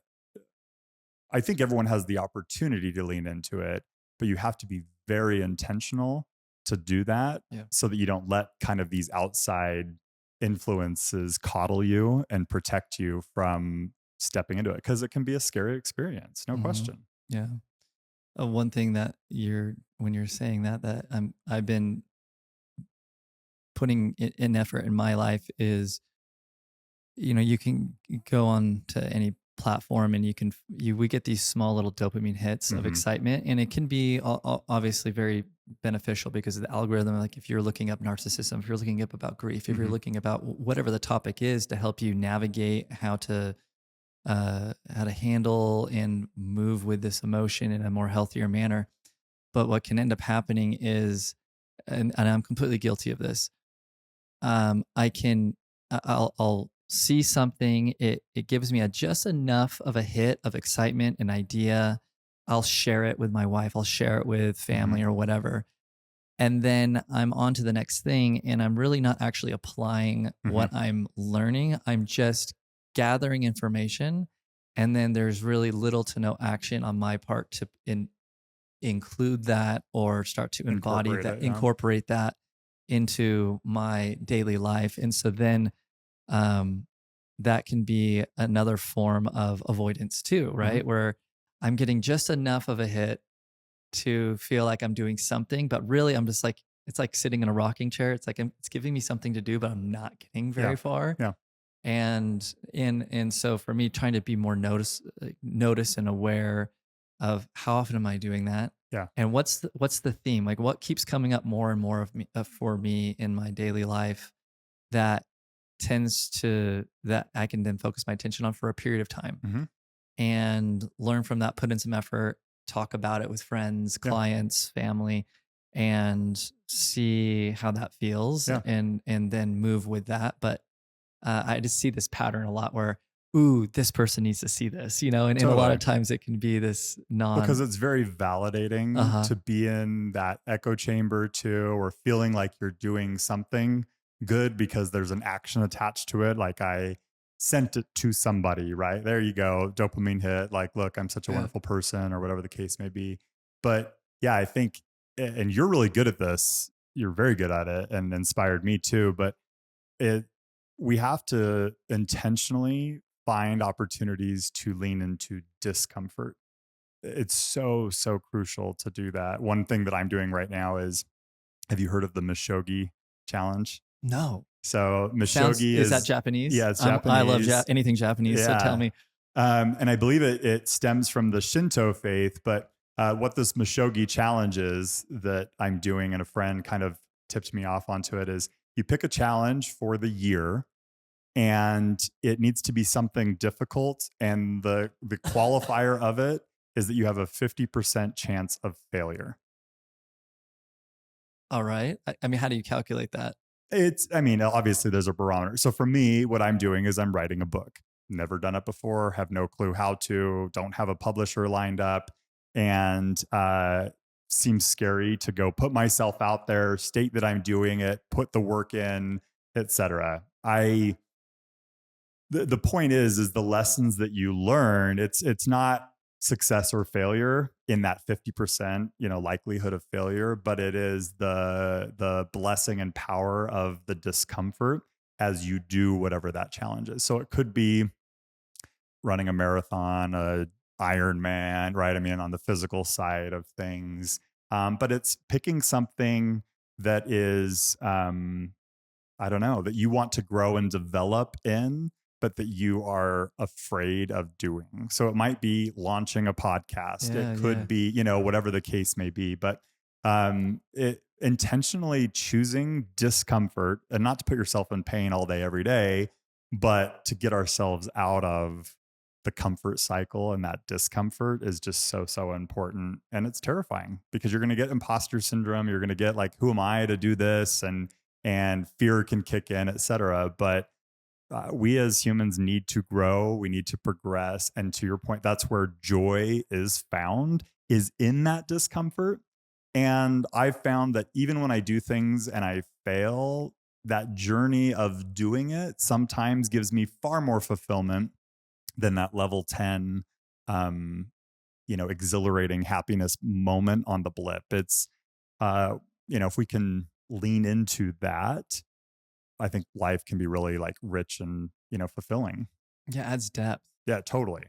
think everyone has the opportunity to lean into it, but you have to be very intentional to do that Yeah. so that you don't let kind of these outside influences coddle you and protect you from stepping into it, because it can be a scary experience, no Hmm. question. Yeah. One thing that when you're saying that I've been putting in effort in my life is, you can go on to any platform and we get these small little dopamine hits of Hmm. excitement, and it can be obviously very beneficial because of the algorithm. Like if you're looking up narcissism, if you're looking up about grief, if you're Hmm. looking about whatever the topic is to help you navigate how to handle and move with this emotion in a more healthier manner. But what can end up happening is, and I'm completely guilty of this. I can, I'll see something. It gives me just enough of a hit of excitement, an idea. I'll share it with my wife. I'll share it with Hmm. family or whatever, and then I'm on to the next thing. And I'm really not actually applying Hmm. what I'm learning. I'm just gathering information, and then there's really little to no action on my part to include that or start to embody Incorporate that, it. Yeah. incorporate that into my daily life. And so then um, that can be another form of avoidance too, Hmm. right? Where I'm getting just enough of a hit to feel like I'm doing something, but really I'm just like, it's like sitting in a rocking chair. It's like it's giving me something to do, but I'm not getting Yeah. very far. Yeah. And so for me, trying to be more notice and aware of how often am I doing that, Yeah. and what's the theme, like what keeps coming up more and more of me for me in my daily life that tends to that I can then focus my attention on for a period of time Hmm. and learn from that, put in some effort talk about it with friends, Yeah. clients, family, and see how that feels, Yeah. and then move with that. But I just see this pattern a lot where, ooh, this person needs to see this, and a lot of Totally. times it can be this Because non, it's very validating uh-huh. to be in that echo chamber too, or feeling like you're doing something good because there's an action attached to it. Like I sent it to somebody, right? There you go. Dopamine hit. Like, look, I'm such a Yeah. wonderful person, or whatever the case may be. But yeah, I think, and you're really good at this. You're very good at it and inspired me too. But it, we have to intentionally find opportunities to lean into discomfort. It's so, so crucial to do that. One thing that I'm doing right now is, have you heard of the Mishogi challenge? No. So Sounds Mishogi is that is, Japanese? yeah, it's I love Japanese. anything Japanese, so tell Yeah. me. And I believe it stems from the Shinto faith. But what this Mishogi challenge is that I'm doing, and a friend kind of tipped me off onto it, is you pick a challenge for the year, and it needs to be something difficult. And the qualifier of it is that you have a 50% chance of failure. All right. I mean, how do you calculate that? It's, I mean, obviously there's a barometer. So for me, what I'm doing is I'm writing a book. Never done it before, have no clue how to, don't have a publisher lined up, and seems scary to go put myself out there, state that I'm doing it, put the work in, etc. The point is the lessons that you learn, it's not success or failure in that 50% likelihood of failure, but it is the blessing and power of the discomfort as you do whatever that challenge is. So it could be running a marathon, a Ironman, right? I mean, on the physical side of things, but it's picking something that is I don't know, that you want to grow and develop in, but that you are afraid of doing. So it might be launching a podcast. It Yeah, could yeah. be, whatever the case may be, but it intentionally choosing discomfort, and not to put yourself in pain all day, every day, but to get ourselves out of the comfort cycle. And that discomfort is just so, so important. And it's terrifying because you're going to get imposter syndrome. You're going to get like, who am I to do this? And fear can kick in, et cetera. But we as humans need to grow. We need to progress. And to your point, that's where joy is found, is in that discomfort. And I've found that even when I do things and I fail, that journey of doing it sometimes gives me far more fulfillment than that level 10, um, exhilarating happiness moment on the blip. It's, if we can lean into that, I think life can be really like rich and, fulfilling. Yeah, adds depth. Yeah, totally.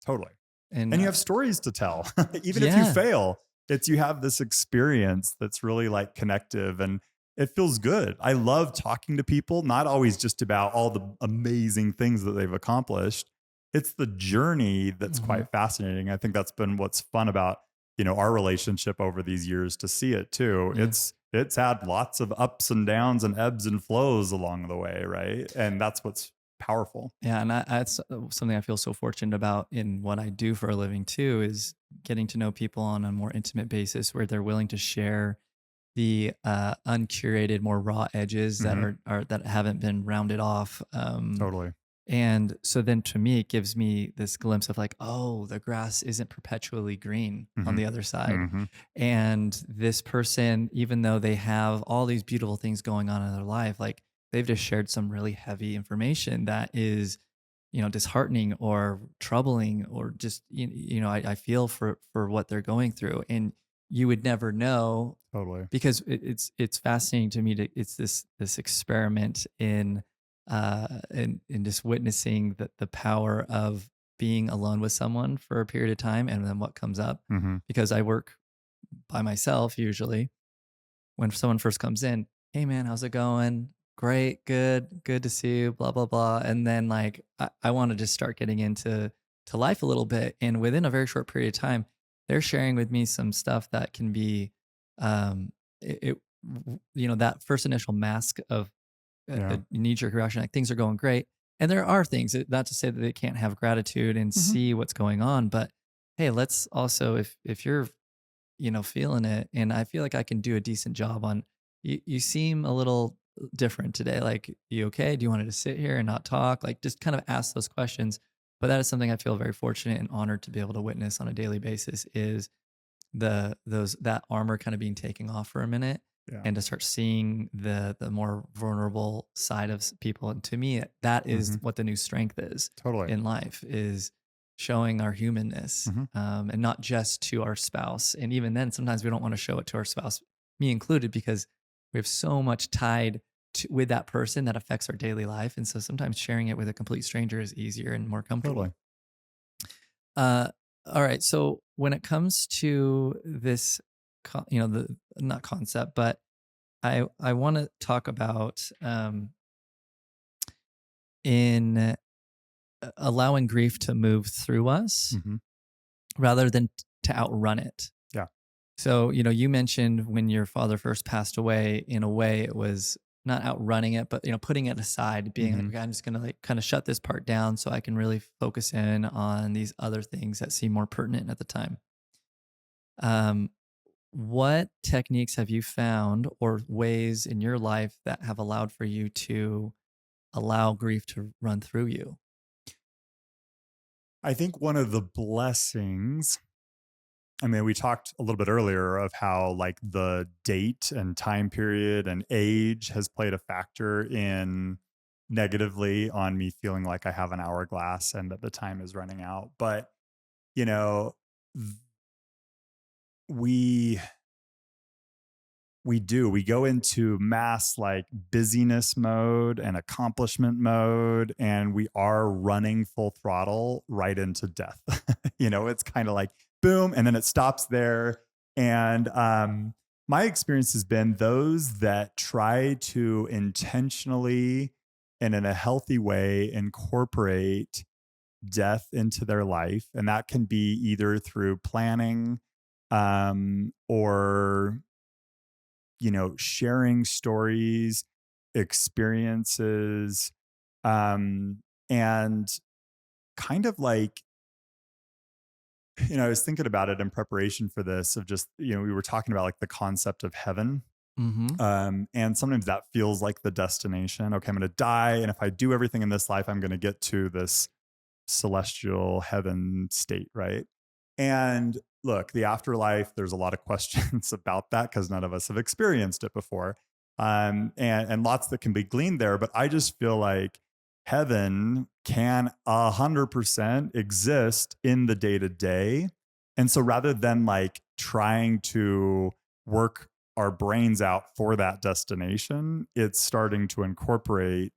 Totally. And And you have stories to tell. Even if you yeah. fail, you have this experience that's really like connective, and it feels good. I love talking to people, not always just about all the amazing things that they've accomplished. It's the journey that's Mhm. quite fascinating. I think that's been what's fun about, our relationship over these years, to see it too. Yeah. It's had lots of ups and downs and ebbs and flows along the way, right? And that's what's powerful. Yeah, and that's something I feel so fortunate about in what I do for a living too, is getting to know people on a more intimate basis where they're willing to share the uncurated, more raw edges that Hmm. are that haven't been rounded off. Totally. And so then to me, it gives me this glimpse of like, oh, the grass isn't perpetually green on Hmm. the other side. Hmm. And this person, even though they have all these beautiful things going on in their life, like they've just shared some really heavy information that is, disheartening or troubling, or just, I feel for what they're going through. And you would never know, Totally. because it's fascinating to me, to it's this experiment in just witnessing the power of being alone with someone for a period of time, and then what comes up. Hmm. Because I work by myself usually. When someone first comes in, hey man, how's it going? Great, good to see you, blah blah blah. And then like I want to just start getting to life a little bit, and within a very short period of time, they're sharing with me some stuff that can be, um, it that first initial mask of Yeah. a knee jerk reaction, like things are going great. And there are things, not to say that they can't have gratitude and Hmm. see what's going on, but hey, let's also, if you're, feeling it, and I feel like I can do a decent job on, you seem a little different today. Like, you okay? Do you want to just sit here and not talk? Like, just kind of ask those questions. But that is something I feel very fortunate and honored to be able to witness on a daily basis, is that armor kind of being taken off for a minute, Yeah. and to start seeing the more vulnerable side of people. And to me, that is Hmm. what the new strength is Totally. in life, is showing our humanness, Hmm. and not just to our spouse. And even then, sometimes we don't want to show it to our spouse, me included, because we have so much tied with that person that affects our daily life. And so sometimes sharing it with a complete stranger is easier and more Totally. comfortable. Uh, all right. So when it comes to this, the not concept, but I want to talk about, in allowing grief to move through us Hmm. rather than to outrun it. Yeah. So, you mentioned when your father first passed away, in a way, it was not outrunning it, but, putting it aside, being like, Hmm. okay, I'm just going to like kind of shut this part down so I can really focus in on these other things that seem more pertinent at the time. Um, what techniques have you found, or ways in your life that have allowed for you to allow grief to run through you? I think one of the blessings, I mean, we talked a little bit earlier of how like the date and time period and age has played a factor in negatively on me feeling like I have an hourglass and that the time is running out. But, you know, th- we we go into mass like busyness mode and accomplishment mode, and we are running full throttle right into death. It's kind of like boom, and then it stops there. And my experience has been those that try to intentionally and in a healthy way incorporate death into their life, and that can be either through planning, or sharing stories, experiences, um, and kind of like, I was thinking about it in preparation for this of just, we were talking about like the concept of heaven. Mm-hmm. And sometimes that feels like the destination. Okay, I'm going to die. And if I do everything in this life, I'm going to get to this celestial heaven state, right? And look, the afterlife, there's a lot of questions about that because none of us have experienced it before. And lots that can be gleaned there. But I just feel like heaven can 100% exist in the day to day. And so rather than like trying to work our brains out for that destination, it's starting to incorporate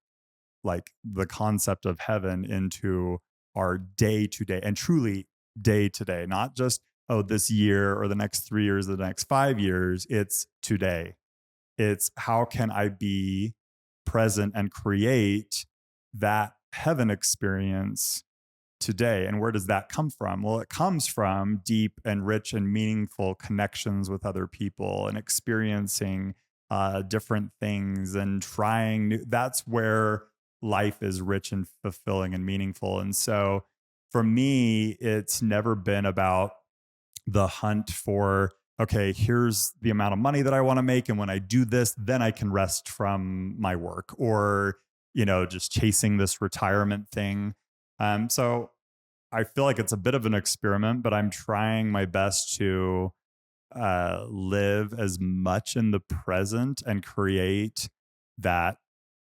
like the concept of heaven into our day to day, and truly day to day, not just, oh, this year or the next 3 years or the next 5 years. It's today. It's how can I be present and create that heaven experience today? And where does that come from? Well, it comes from deep and rich and meaningful connections with other people and experiencing different things and trying new. That's where life is rich and fulfilling and meaningful. And so for me, it's never been about the hunt for, okay, here's the amount of money that I want to make. And when I do this, then I can rest from my work, or, just chasing this retirement thing. So I feel like it's a bit of an experiment, but I'm trying my best to live as much in the present and create that,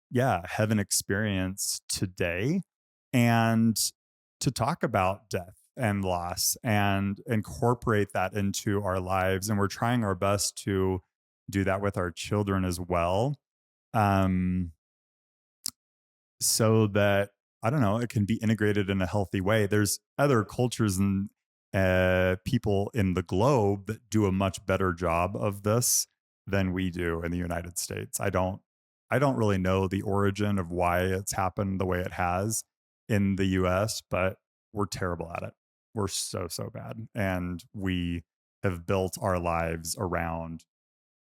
yeah, heaven experience today, and to talk about death and loss and incorporate that into our lives. And we're trying our best to do that with our children as well. Um, so that, I don't know, it can be integrated in a healthy way. There's other cultures and people in the globe that do a much better job of this than we do in the United States. I don't really know the origin of why it's happened the way it has in the US, but we're terrible at it. We're so bad. And we have built our lives around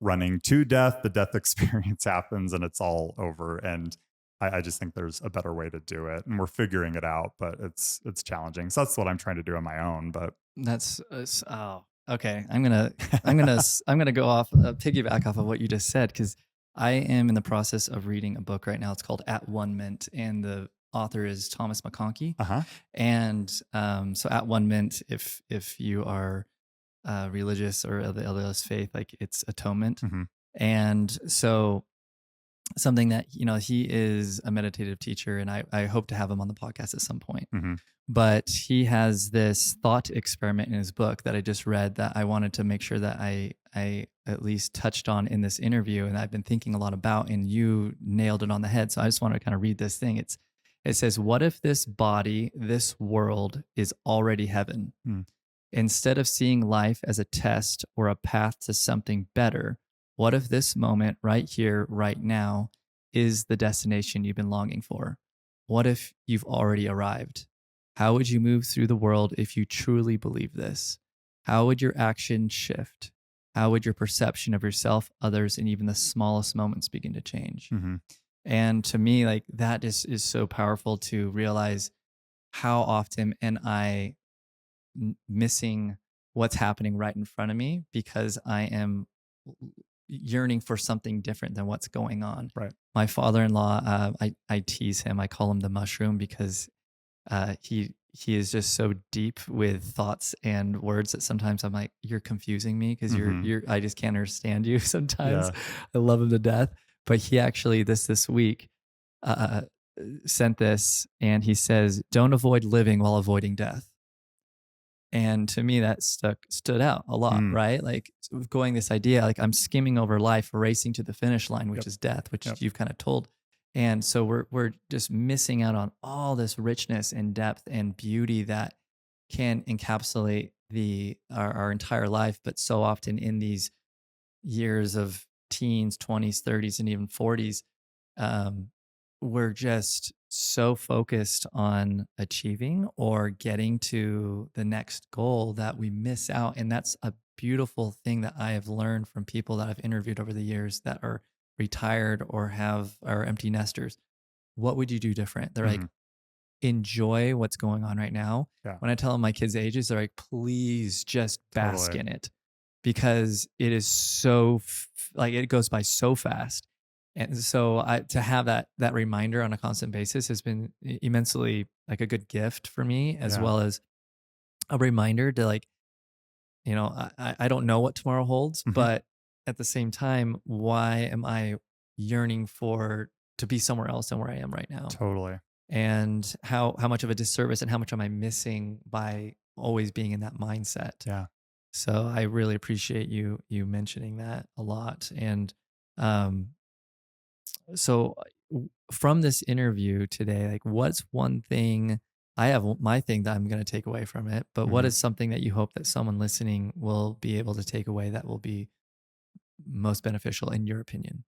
running to death. The death experience happens and it's all over. And I just think there's a better way to do it. And we're figuring it out, but it's challenging. So that's what I'm trying to do on my own. But That's oh, okay. I'm gonna go off piggyback off of what you just said because I am in the process of reading a book right now. It's called At One Mint, and the author is Thomas McConkey. Uh-huh. And so At One Mint, if you are religious or of the LDS faith, like it's atonement. Mm-hmm. And so something that he is a meditative teacher, and I hope to have him on the podcast at some point. Mm-hmm. But he has this thought experiment in his book that I just read that I wanted to make sure that I at least touched on in this interview, and I've been thinking a lot about, and you nailed it on the head. So I just want to kind of read this thing. It says, what if this body, this world is already heaven? Mm. Instead of seeing life as a test or a path to something better, what if this moment right here, right now, is the destination you've been longing for? What if you've already arrived? How would you move through the world if you truly believe this? How would your actions shift? How would your perception of yourself, others, and even the smallest moments begin to change? Mm-hmm. And to me, like that is so powerful to realize how often am I missing what's happening right in front of me because I am yearning for something different than what's going on. Right. My father-in-law, I tease him. I call him the mushroom because he is just so deep with thoughts and words that sometimes I'm like, you're confusing me because Mm-hmm. you're I just can't understand you sometimes. Yeah. I love him to death. But he actually this week uh, sent this, and he says, "Don't avoid living while avoiding death." And to me, that stood out a lot, Mm. right? Like going this idea, like I'm skimming over life, racing to the finish line, which Yep. is death, which Yep. you've kind of told. And so we're just missing out on all this richness and depth and beauty that can encapsulate our entire life. But so often in these years of teens, 20s, 30s, and even 40s, um, we're just so focused on achieving or getting to the next goal that we miss out. And that's a beautiful thing that I have learned from people that I've interviewed over the years that are retired or are empty nesters. What would you do different? They're Mm-hmm. like, enjoy what's going on right now. Yeah. When I tell them my kids' ages, they're like, please just bask Totally. in it because it is so like it goes by so fast. And so to have that reminder on a constant basis has been immensely like a good gift for me, as Yeah. well as a reminder to like, I don't know what tomorrow holds, Mm-hmm. but at the same time, why am I yearning to be somewhere else than where I am right now? Totally. And how much of a disservice and how much am I missing by always being in that mindset? Yeah. So I really appreciate you mentioning that a lot. And um, so from this interview today, like what's one thing I have my thing that I'm going to take away from it, but what Mm-hmm. is something that you hope that someone listening will be able to take away that will be most beneficial in your opinion?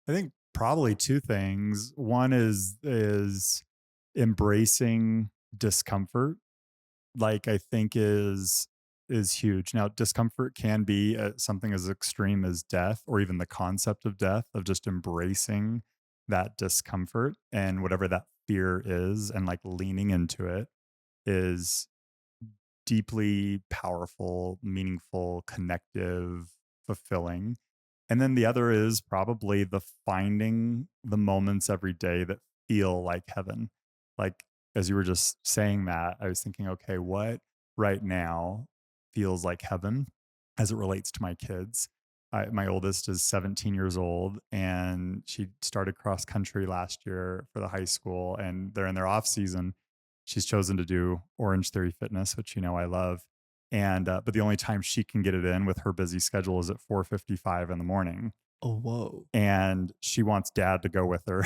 I think probably two things. One is embracing discomfort. Like I think is huge. Now, discomfort can be something as extreme as death, or even the concept of death. Of just embracing that discomfort and whatever that fear is, and like leaning into it is deeply powerful, meaningful, connective, fulfilling. And then the other is probably the finding the moments every day that feel like heaven. Like as you were just saying that, I was thinking, okay, what right now feels like heaven as it relates to my kids? My oldest is 17 years old, and she started cross country last year for the high school, and they're in their off season. She's chosen to do Orange Theory Fitness, which I love, and but the only time she can get it in with her busy schedule is at 4:55 in the morning, Oh, whoa. and she wants dad to go with her.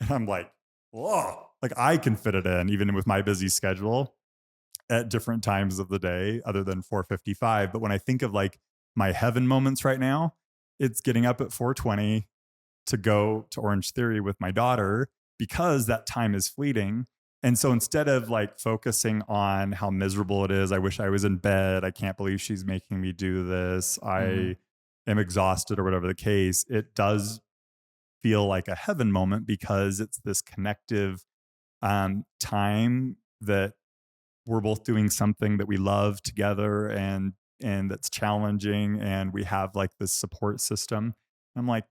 And I'm like, whoa, like I can fit it in even with my busy schedule at different times of the day other than 4:55. But when I think of like my heaven moments right now, it's getting up at 4:20 to go to Orange Theory with my daughter because that time is fleeting. And so instead of like focusing on how miserable it is, I wish I was in bed, I can't believe she's making me do this, Hmm. I am exhausted, or whatever the case, it does feel like a heaven moment because it's this connective time that we're both doing something that we love together, and that's challenging, and we have like this support system. I'm like,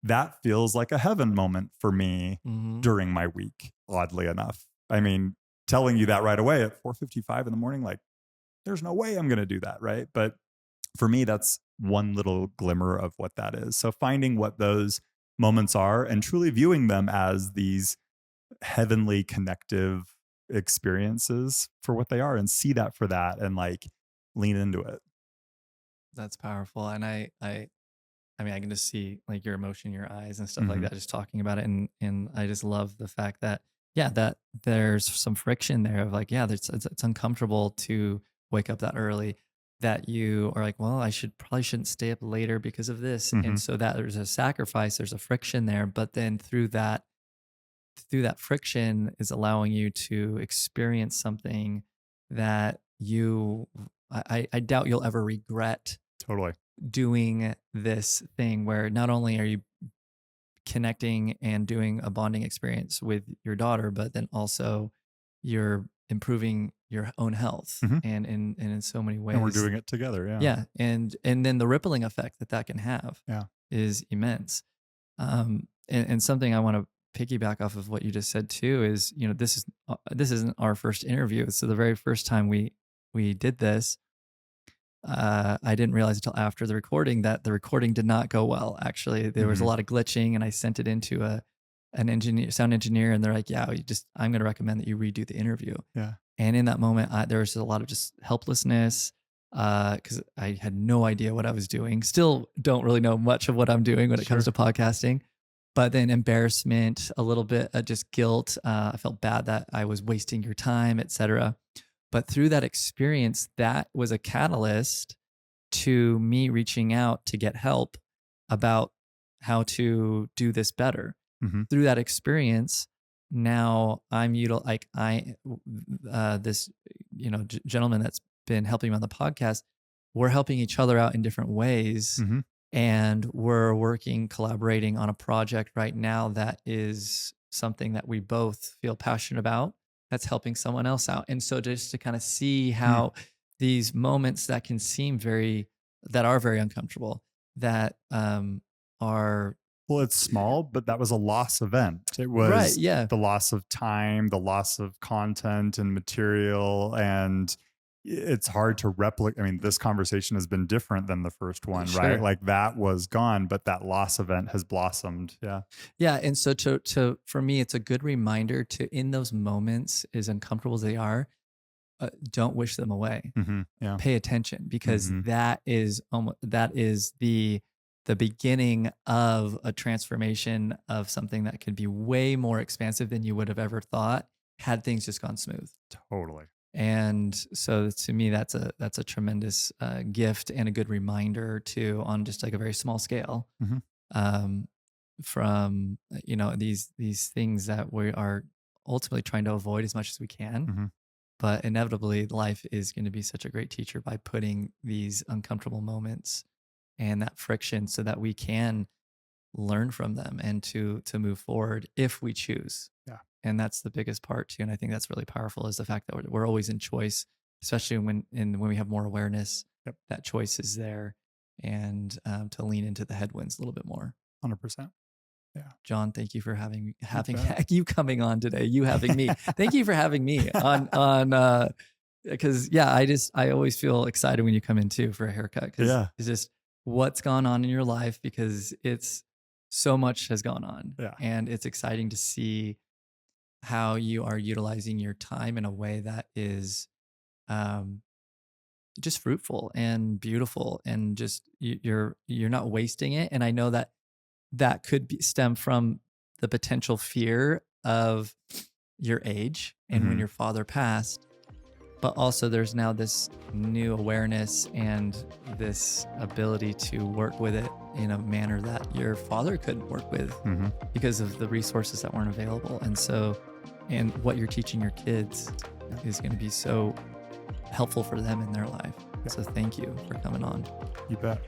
that feels like a heaven moment for me Mm-hmm. during my week, oddly enough. I mean, telling you that right away at 4:55 in the morning, like there's no way I'm going to do that, right? But for me, that's one little glimmer of what that is. So finding what those moments are and truly viewing them as these heavenly connective experiences for what they are, and see that for that, and like lean into it. That's powerful. And I mean, I can just see like your emotion in your eyes and stuff like Hmm. that, just talking about it. And I just love the fact that, yeah, that there's some friction there of like, yeah, it's uncomfortable to wake up that early, that you are like, well, probably shouldn't stay up later because of this. And Hmm. so that there's a sacrifice, there's a friction there. But then through that friction is allowing you to experience something that I doubt you'll ever regret Totally. doing this thing, where not only are you connecting and doing a bonding experience with your daughter, but then also you're improving your own health, Hmm. and in so many And we're ways. doing it together. Yeah. Yeah. And then the rippling effect that can have Yeah. is immense. And something I want to piggyback off of what you just said too is, this isn't our first interview. So the very first time we did this, I didn't realize until after the recording that the recording did not go well. Actually, there was a Hmm. lot of glitching, and I sent it into an sound engineer, and they're like, "Yeah, I'm going to recommend that you redo the interview." Yeah. And in that moment, there was a lot of just helplessness, because I had no idea what I was doing. Still don't really know much of what I'm doing when it comes Sure. to podcasting. But then embarrassment, a little bit, just guilt. I felt bad that I was wasting your time, etc. But through that experience, that was a catalyst to me reaching out to get help about how to do this better. Hmm. Through that experience, now this gentleman that's been helping me on the podcast, we're helping each other out in different ways, Hmm. and we're collaborating on a project right now that is something that we both feel passionate about, that's helping someone else out. And so just to kind of see Mm. how these moments that are very uncomfortable, that are Well, it's small, but that was a loss event. It right. was Yeah, the loss of time, the loss of content and material, and it's hard to replicate. I mean, this conversation has been different than the first one, right? sure. Like that was gone, but that loss event has blossomed. Yeah. Yeah. And so for me, it's a good reminder to, in those moments, as uncomfortable as they are, don't wish them away. Hmm. Yeah. Pay attention, because Hmm. that is the beginning of a transformation of something that could be way more expansive than you would have ever thought, had things just gone smooth. Totally. And so to me, that's a tremendous gift and a good reminder too, on just like a very small scale, Hmm. um, from these things that we are ultimately trying to avoid as much as we can. Hmm. But inevitably, life is going to be such a great teacher by putting these uncomfortable moments and that friction, so that we can learn from them and to move forward if we choose. Yeah. And that's the biggest part too. And I think that's really powerful, is the fact that we're always in choice, especially when we have more awareness. Yep. That choice is there, and to lean into the headwinds a little bit more. 100%. Yeah. John, thank you for having bet. you coming on today. You having me. Thank you for having me on because yeah, I always feel excited when you come in too for a haircut, because Yeah. it's just what's gone on in your life, because it's so much has gone on, Yeah. and it's exciting to see how you are utilizing your time in a way that is um, just fruitful and beautiful, and just you're not wasting it. And I know that could stem from the potential fear of your age and when Hmm. your father passed, but also there's now this new awareness and this ability to work with it in a manner that your father couldn't work with, Hmm. because of the resources that weren't available. And so, and what you're teaching your kids is going to be so helpful for them in their life. Yeah. So thank you for coming on. You bet.